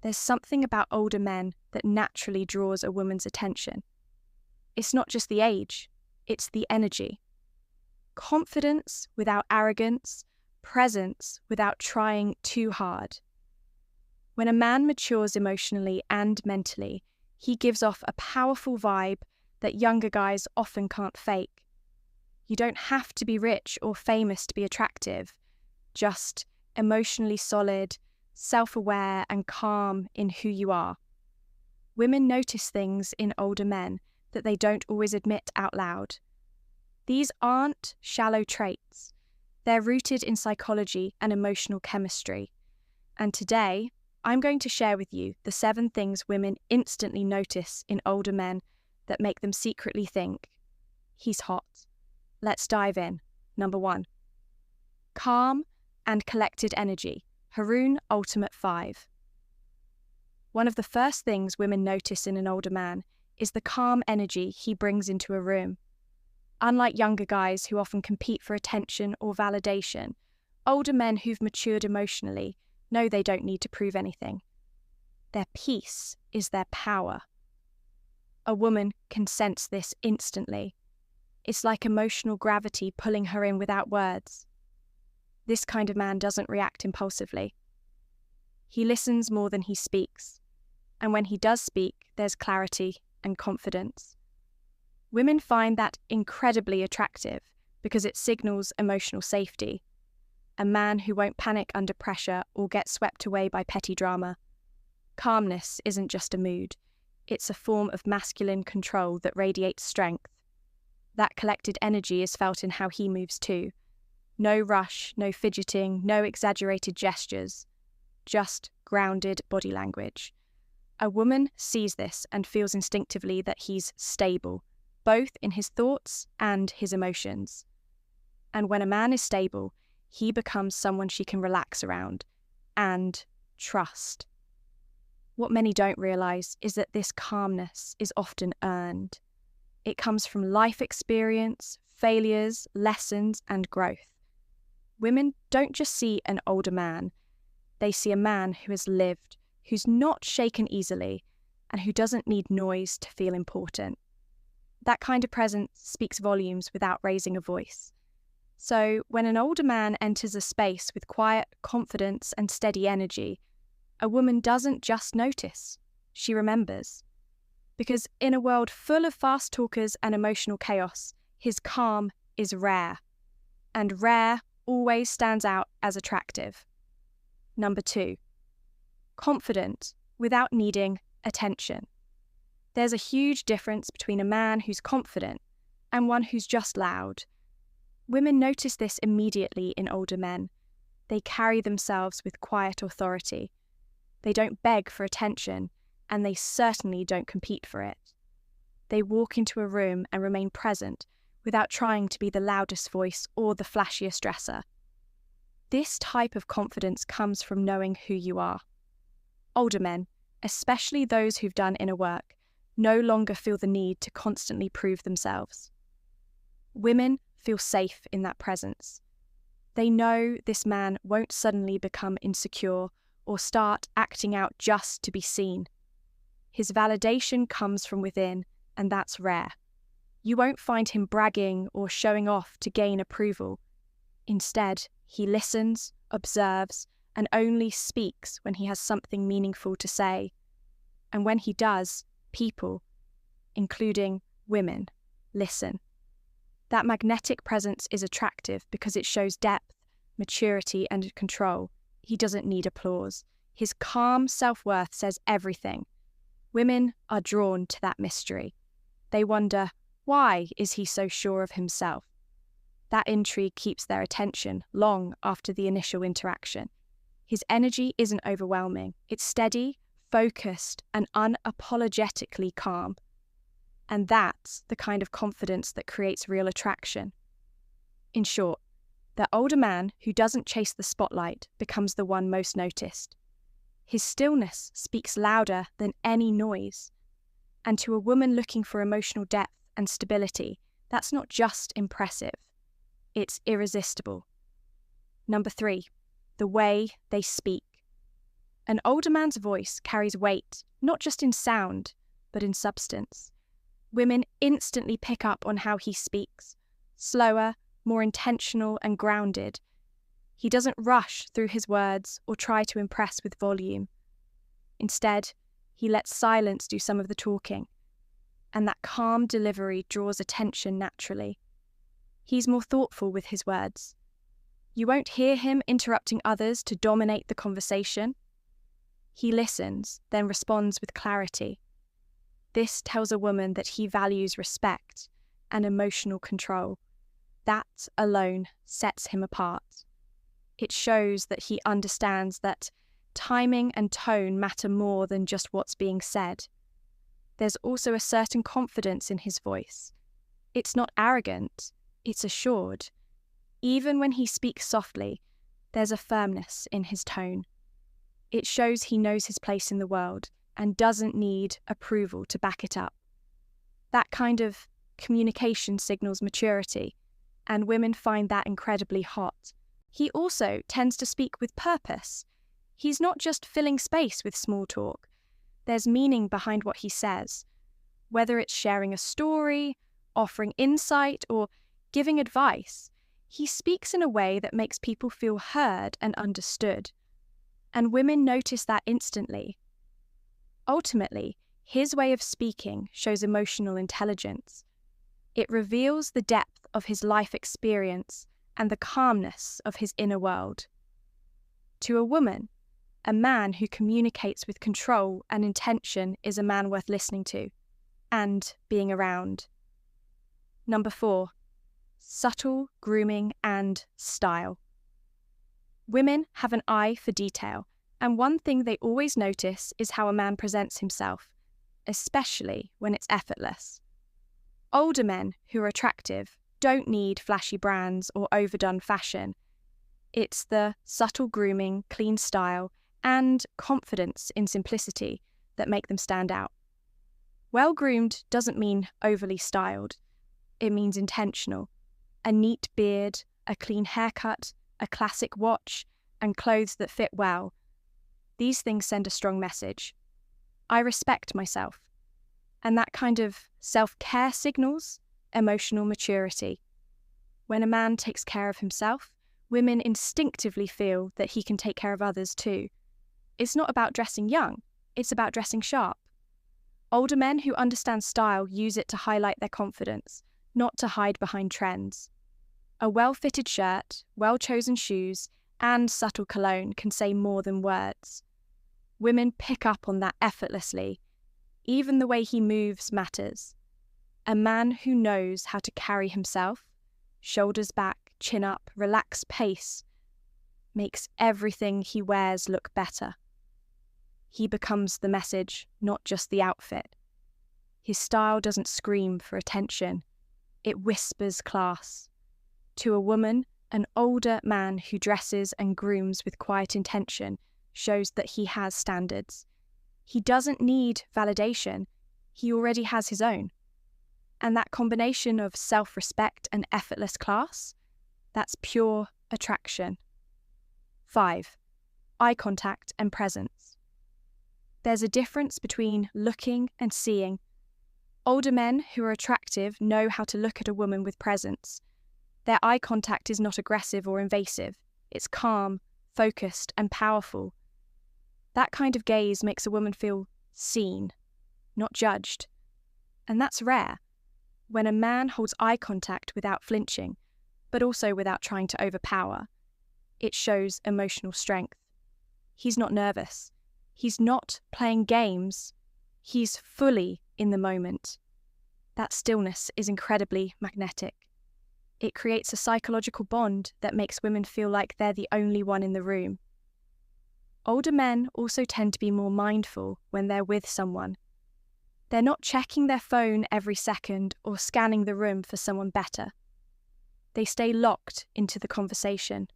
There's something about older men that naturally draws a woman's attention. It's not just the age, it's the energy. Confidence without arrogance, presence without trying too hard. When a man matures emotionally and mentally, he gives off a powerful vibe that younger guys often can't fake. You don't have to be rich or famous to be attractive, just emotionally solid, self-aware and calm in who you are. Women notice things in older men that they don't always admit out loud. These aren't shallow traits. They're rooted in psychology and emotional chemistry. And today, I'm going to share with you the 7 things women instantly notice in older men that make them secretly think, he's hot. Let's dive in. Number 1. Calm and collected energy. Haroon Ultimate 5. One of the first things women notice in an older man is the calm energy he brings into a room. Unlike younger guys who often compete for attention or validation, older men who've matured emotionally know they don't need to prove anything. Their peace is their power. A woman can sense this instantly. It's like emotional gravity pulling her in without words. This kind of man doesn't react impulsively. He listens more than he speaks, and when he does speak, there's clarity and confidence. Women find that incredibly attractive because it signals emotional safety. A man who won't panic under pressure or get swept away by petty drama. Calmness isn't just a mood, it's a form of masculine control that radiates strength. That collected energy is felt in how he moves too. No rush, no fidgeting, no exaggerated gestures, just grounded body language. A woman sees this and feels instinctively that he's stable, both in his thoughts and his emotions. And when a man is stable, he becomes someone she can relax around and trust. What many don't realize is that this calmness is often earned. It comes from life experience, failures, lessons, and growth. Women don't just see an older man, they see a man who has lived, who's not shaken easily, and who doesn't need noise to feel important. That kind of presence speaks volumes without raising a voice. So when an older man enters a space with quiet confidence and steady energy, a woman doesn't just notice, she remembers. Because in a world full of fast talkers and emotional chaos, his calm is rare. And rare always stands out as attractive. Number 2. Confident without needing attention. There's a huge difference between a man who's confident and one who's just loud. Women notice this immediately in older men. They carry themselves with quiet authority. They don't beg for attention, and they certainly don't compete for it. They walk into a room and remain present without trying to be the loudest voice or the flashiest dresser. This type of confidence comes from knowing who you are. Older men, especially those who've done inner work, no longer feel the need to constantly prove themselves. Women feel safe in that presence. They know this man won't suddenly become insecure or start acting out just to be seen. His validation comes from within, and that's rare. You won't find him bragging or showing off to gain approval. Instead, he listens, observes, and only speaks when he has something meaningful to say. And when he does, people, including women, listen. That magnetic presence is attractive because it shows depth, maturity, and control. He doesn't need applause. His calm self-worth says everything. Women are drawn to that mystery. They wonder, why is he so sure of himself? That intrigue keeps their attention long after the initial interaction. His energy isn't overwhelming. It's steady, focused, and unapologetically calm. And that's the kind of confidence that creates real attraction. In short, the older man who doesn't chase the spotlight becomes the one most noticed. His stillness speaks louder than any noise. And to a woman looking for emotional depth and stability, that's not just impressive, it's irresistible. Number 3, the way they speak. An older man's voice carries weight, not just in sound, but in substance. Women instantly pick up on how he speaks, slower, more intentional and grounded. He doesn't rush through his words or try to impress with volume. Instead, he lets silence do some of the talking, and that calm delivery draws attention naturally. He's more thoughtful with his words. You won't hear him interrupting others to dominate the conversation. He listens, then responds with clarity. This tells a woman that he values respect and emotional control. That alone sets him apart. It shows that he understands that timing and tone matter more than just what's being said. There's also a certain confidence in his voice. It's not arrogant, it's assured. Even when he speaks softly, there's a firmness in his tone. It shows he knows his place in the world and doesn't need approval to back it up. That kind of communication signals maturity, and women find that incredibly hot. He also tends to speak with purpose. He's not just filling space with small talk. There's meaning behind what he says. Whether it's sharing a story, offering insight, or giving advice, he speaks in a way that makes people feel heard and understood. And women notice that instantly. Ultimately, his way of speaking shows emotional intelligence. It reveals the depth of his life experience and the calmness of his inner world. To a woman, a man who communicates with control and intention is a man worth listening to and being around. Number 4, subtle grooming and style. Women have an eye for detail, and one thing they always notice is how a man presents himself, especially when it's effortless. Older men who are attractive don't need flashy brands or overdone fashion. It's the subtle grooming, clean style, and confidence in simplicity that make them stand out. Well-groomed doesn't mean overly styled. It means intentional. A neat beard, a clean haircut, a classic watch, and clothes that fit well. These things send a strong message. I respect myself. And that kind of self-care signals emotional maturity. When a man takes care of himself, women instinctively feel that he can take care of others too. It's not about dressing young, it's about dressing sharp. Older men who understand style use it to highlight their confidence, not to hide behind trends. A well-fitted shirt, well-chosen shoes, and subtle cologne can say more than words. Women pick up on that effortlessly. Even the way he moves matters. A man who knows how to carry himself, shoulders back, chin up, relaxed pace, makes everything he wears look better. He becomes the message, not just the outfit. His style doesn't scream for attention. It whispers class. To a woman, an older man who dresses and grooms with quiet intention shows that he has standards. He doesn't need validation. He already has his own. And that combination of self-respect and effortless class, that's pure attraction. 5, eye contact and presence. There's a difference between looking and seeing. Older men who are attractive know how to look at a woman with presence. Their eye contact is not aggressive or invasive. It's calm, focused, and powerful. That kind of gaze makes a woman feel seen, not judged. And that's rare. When a man holds eye contact without flinching, but also without trying to overpower, it shows emotional strength. He's not nervous. He's not playing games. He's fully in the moment. That stillness is incredibly magnetic. It creates a psychological bond that makes women feel like they're the only one in the room. Older men also tend to be more mindful when they're with someone. They're not checking their phone every second or scanning the room for someone better. They stay locked into the conversation.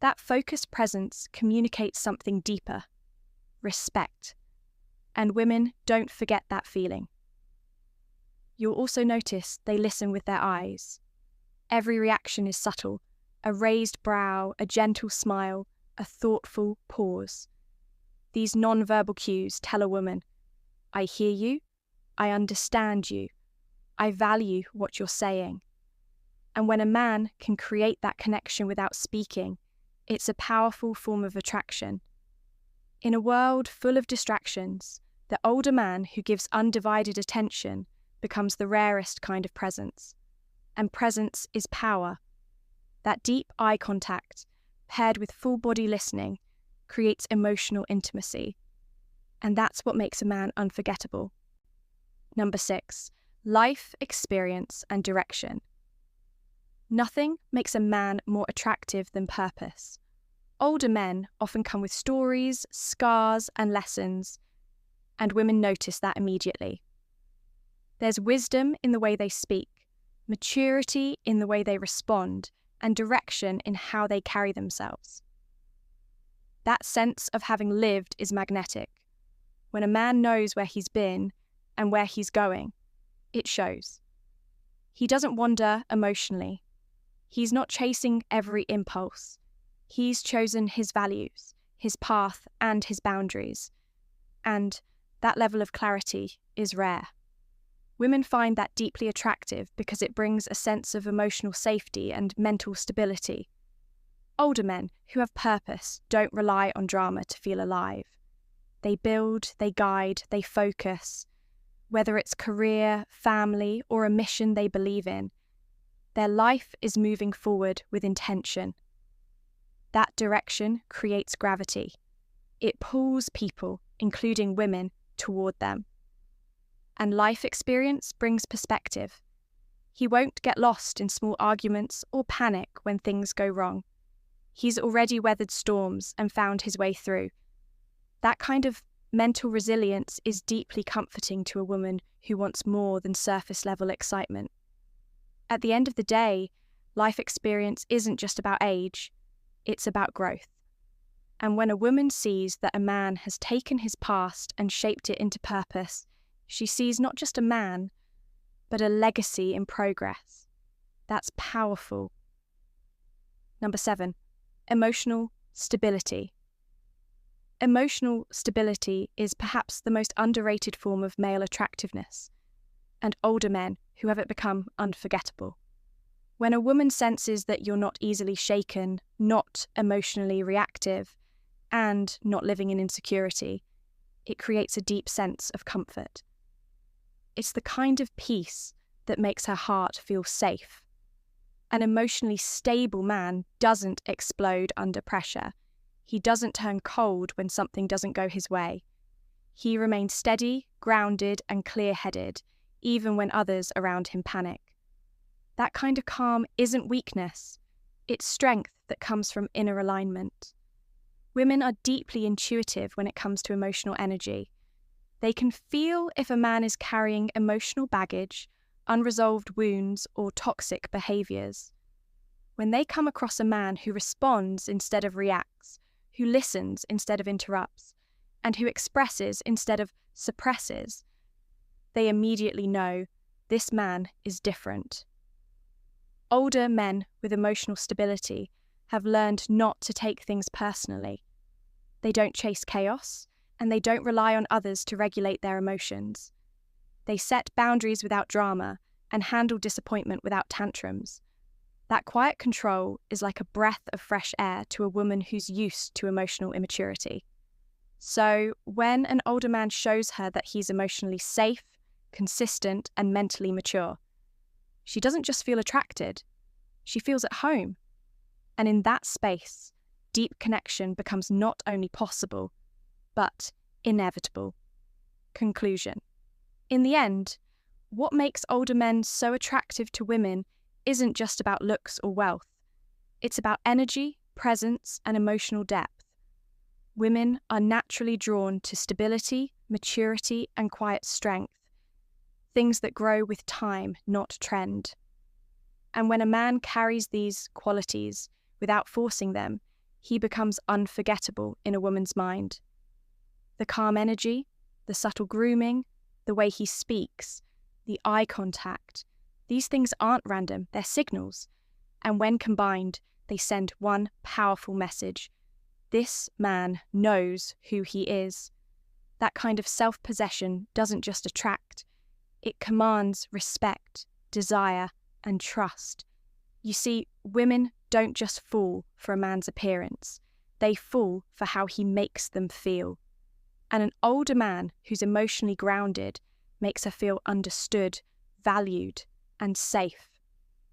That focused presence communicates something deeper, respect, and women don't forget that feeling. You'll also notice they listen with their eyes. Every reaction is subtle, a raised brow, a gentle smile, a thoughtful pause. These non-verbal cues tell a woman, I hear you, I understand you, I value what you're saying. And when a man can create that connection without speaking, it's a powerful form of attraction. In a world full of distractions, the older man who gives undivided attention becomes the rarest kind of presence. And presence is power. That deep eye contact, paired with full body listening, creates emotional intimacy. And that's what makes a man unforgettable. Number 6, life experience and direction. Nothing makes a man more attractive than purpose. Older men often come with stories, scars, and lessons, and women notice that immediately. There's wisdom in the way they speak, maturity in the way they respond, and direction in how they carry themselves. That sense of having lived is magnetic. When a man knows where he's been and where he's going, it shows. He doesn't wander emotionally. He's not chasing every impulse. He's chosen his values, his path, and his boundaries. And that level of clarity is rare. Women find that deeply attractive because it brings a sense of emotional safety and mental stability. Older men who have purpose don't rely on drama to feel alive. They build, they guide, they focus. Whether it's career, family, or a mission they believe in, their life is moving forward with intention. That direction creates gravity. It pulls people, including women, toward them. And life experience brings perspective. He won't get lost in small arguments or panic when things go wrong. He's already weathered storms and found his way through. That kind of mental resilience is deeply comforting to a woman who wants more than surface-level excitement. At the end of the day, life experience isn't just about age, it's about growth. And when a woman sees that a man has taken his past and shaped it into purpose, she sees not just a man, but a legacy in progress. That's powerful. Number 7, emotional stability. Emotional stability is perhaps the most underrated form of male attractiveness, and older men who have it become unforgettable. When a woman senses that you're not easily shaken, not emotionally reactive, and not living in insecurity, it creates a deep sense of comfort. It's the kind of peace that makes her heart feel safe. An emotionally stable man doesn't explode under pressure. He doesn't turn cold when something doesn't go his way. He remains steady, grounded, and clear-headed, even when others around him panic. That kind of calm isn't weakness. It's strength that comes from inner alignment. Women are deeply intuitive when it comes to emotional energy. They can feel if a man is carrying emotional baggage, unresolved wounds, or toxic behaviours. When they come across a man who responds instead of reacts, who listens instead of interrupts, and who expresses instead of suppresses, they immediately know this man is different. Older men with emotional stability have learned not to take things personally. They don't chase chaos, and they don't rely on others to regulate their emotions. They set boundaries without drama and handle disappointment without tantrums. That quiet control is like a breath of fresh air to a woman who's used to emotional immaturity. So, when an older man shows her that he's emotionally safe, consistent, and mentally mature, she doesn't just feel attracted, she feels at home. And in that space, deep connection becomes not only possible, but inevitable. Conclusion. In the end, what makes older men so attractive to women isn't just about looks or wealth. It's about energy, presence, and emotional depth. Women are naturally drawn to stability, maturity, and quiet strength, things that grow with time, not trend. And when a man carries these qualities without forcing them, he becomes unforgettable in a woman's mind. The calm energy, the subtle grooming, the way he speaks, the eye contact, these things aren't random, they're signals. And when combined, they send one powerful message. This man knows who he is. That kind of self-possession doesn't just attract, it commands respect, desire, and trust. You see, women don't just fall for a man's appearance, they fall for how he makes them feel. And an older man who's emotionally grounded makes her feel understood, valued, and safe.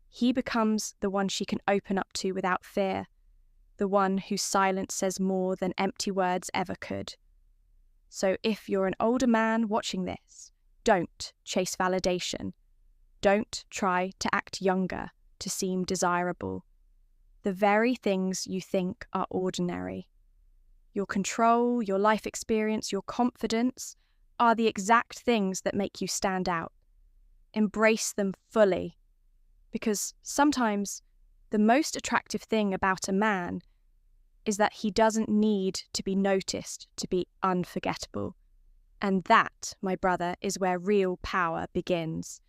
He becomes the one she can open up to without fear, the one whose silence says more than empty words ever could. So if you're an older man watching this, don't chase validation. Don't try to act younger to seem desirable. The very things you think are ordinary, your control, your life experience, your confidence, are the exact things that make you stand out. Embrace them fully, because sometimes the most attractive thing about a man is that he doesn't need to be noticed to be unforgettable. And that, my brother, is where real power begins.